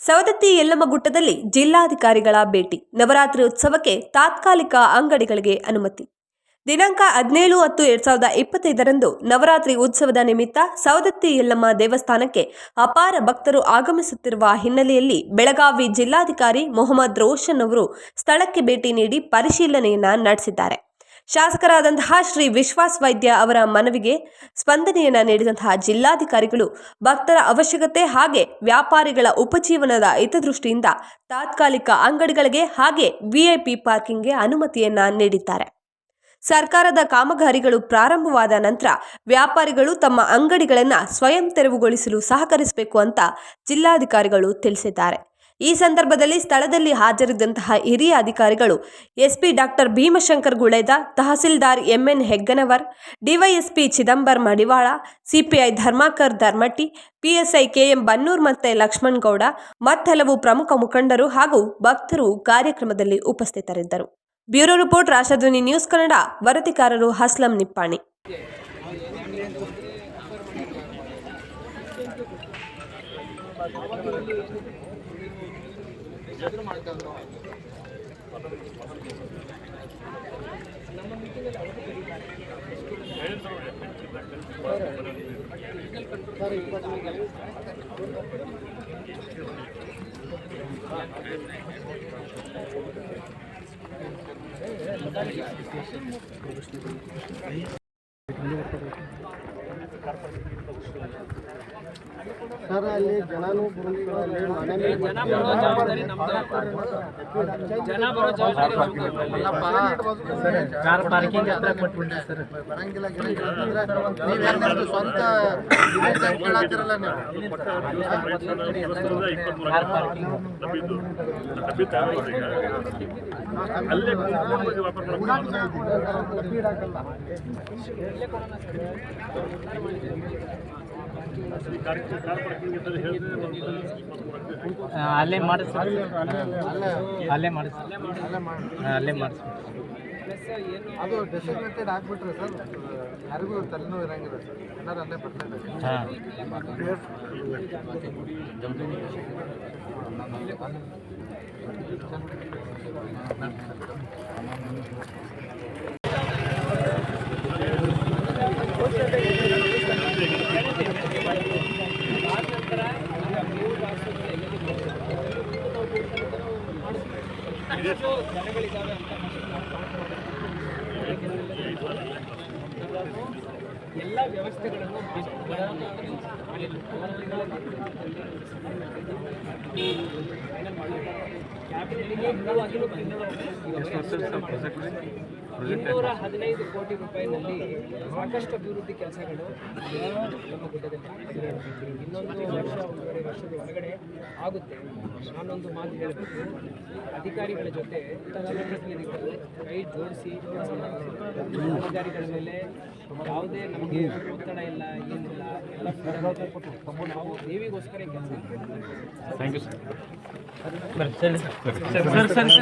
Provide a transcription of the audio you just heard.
ಸವದತ್ತಿ ಯಲ್ಲಮ್ಮಗುಟ್ಟದಲ್ಲಿ ಜಿಲ್ಲಾಧಿಕಾರಿಗಳ ಭೇಟಿ. ನವರಾತ್ರಿ ಉತ್ಸವಕ್ಕೆ ತಾತ್ಕಾಲಿಕ ಅಂಗಡಿಗಳಿಗೆ ಅನುಮತಿ. ದಿನಾಂಕ 17-10-2025ರಂದು ನವರಾತ್ರಿ ಉತ್ಸವದ ನಿಮಿತ್ತ ಸವದತ್ತಿ ಯಲ್ಲಮ್ಮ ದೇವಸ್ಥಾನಕ್ಕೆ ಅಪಾರ ಭಕ್ತರು ಆಗಮಿಸುತ್ತಿರುವ ಹಿನ್ನೆಲೆಯಲ್ಲಿ ಬೆಳಗಾವಿ ಜಿಲ್ಲಾಧಿಕಾರಿ ಮೊಹಮ್ಮದ್ ರೋಷನ್ ಅವರು ಸ್ಥಳಕ್ಕೆ ಭೇಟಿ ನೀಡಿ ಪರಿಶೀಲನೆಯನ್ನ ನಡೆಸಿದ್ದಾರೆ. ಶಾಸಕರಾದಂತಹ ಶ್ರೀ ವಿಶ್ವಾಸ್ ವೈದ್ಯ ಅವರ ಮನವಿಗೆ ಸ್ಪಂದನೆಯನ್ನ ನೀಡಿದಂತಹ ಜಿಲ್ಲಾಧಿಕಾರಿಗಳು ಭಕ್ತರ ಅವಶ್ಯಕತೆ ಹಾಗೆ ವ್ಯಾಪಾರಿಗಳ ಉಪಜೀವನದ ಹಿತದೃಷ್ಟಿಯಿಂದ ತಾತ್ಕಾಲಿಕ ಅಂಗಡಿಗಳಿಗೆ ಹಾಗೆ ವಿಐಪಿ ಪಾರ್ಕಿಂಗ್ಗೆ ಅನುಮತಿಯನ್ನ ನೀಡಿದ್ದಾರೆ. ಸರ್ಕಾರದ ಕಾಮಗಾರಿಗಳು ಪ್ರಾರಂಭವಾದ ನಂತರ ವ್ಯಾಪಾರಿಗಳು ತಮ್ಮ ಅಂಗಡಿಗಳನ್ನು ಸ್ವಯಂ ತೆರವುಗೊಳಿಸಲು ಸಹಕರಿಸಬೇಕು ಅಂತ ಜಿಲ್ಲಾಧಿಕಾರಿಗಳು ತಿಳಿಸಿದ್ದಾರೆ. ಈ ಸಂದರ್ಭದಲ್ಲಿ ಸ್ಥಳದಲ್ಲಿ ಹಾಜರಿದ್ದಂತಹ ಹಿರಿಯ ಅಧಿಕಾರಿಗಳು SP doctor Bhimashankar Guled, tahsildar MN Hegganavar, DYSP Chidambar Madival, CPI Dharmakar Dharmatti, PSI KM Bannur ಮತ್ತು ಲಕ್ಷ್ಮಣ್ ಗೌಡ ಮತ್ತಹಲವು ಪ್ರಮುಖ ಮುಖಂಡರು ಹಾಗೂ ಭಕ್ತರು ಕಾರ್ಯಕ್ರಮದಲ್ಲಿ ಉಪಸ್ಥಿತರಿದ್ದರು. Bureau report, ರಾಷ್ಟ್ರಧ್ವನಿ news Kannada. ವರದಿಗಾರರು Aslam Nippani. Sir ಅಲ್ಲಿ ಜನನೂ ಜನ ಬರೋ ಜವಾಬ್ದಾರಿ ಕಾರ್ ಪಾರ್ಕಿಂಗ್ ಹತ್ರ ಕೊಟ್ಬಿಟ್ರಿ ಸರ್. ಬರಂಗಿಲ್ಲ ನೀವು ಸ್ವಂತ ಕೇಳತ್ತಿರಲ್ಲ ನೀವು. ಕಾರ್ ಪಾರ್ಕಿಂಗ್ ಅಲ್ಲೇ ಮಾಡಿಸ್ತಾರೆ, ಅಲ್ಲೇ ಮಾಡಿಸ್ತಾರೆ, ಅಲ್ಲೇ ಮಾಡಿಸ್ತಾರೆ. ಅದು ಡೆಸಿಗ್ನೇಟೆಡ್ ಆಗಿಬಿಟ್ರೆ ಸರ್ ಯಾರಿಗೂ ತಲೆನೂ ಇರಂಗಿಲ್ಲ ಸರ್. ಏನಾರು ಅಲ್ಲೇ ಬರ್ತಾರೆ. ಎಲ್ಲ ವ್ಯವಸ್ಥೆಗಳನ್ನು ಕ್ಯಾಬಿನೆಟ್ಗೆ 215 ಕೋಟಿ ರೂಪಾಯಿನಲ್ಲಿ ಸಾಕಷ್ಟು ಅಭಿವೃದ್ಧಿ ಕೆಲಸಗಳು ನಮ್ಮ ಗುಡ್ಡದಲ್ಲಿ ಇನ್ನೊಂದು ಒಂದೂವರೆ ವರ್ಷದ ಒಳಗಡೆ ಆಗುತ್ತೆ. ನಾನೊಂದು ಮಾತು ಹೇಳಬೇಕು, ಅಧಿಕಾರಿಗಳ ಜೊತೆ ಜನಪ್ರತಿನಿಧಿಗಳು ಕೈ ಜೋಡಿಸಿ ಕೆಲಸ ಮಾಡಬೇಕು. ಅಧಿಕಾರಿಗಳ ಮೇಲೆ ಯಾವುದೇ ನಮಗೆ ಒತ್ತಡ ಇಲ್ಲ, ಏನಿಲ್ಲ, ಎಲ್ಲ ನಾವು ದೇವಿಗೋಸ್ಕರ ಕೆಲಸ. Thank you sir.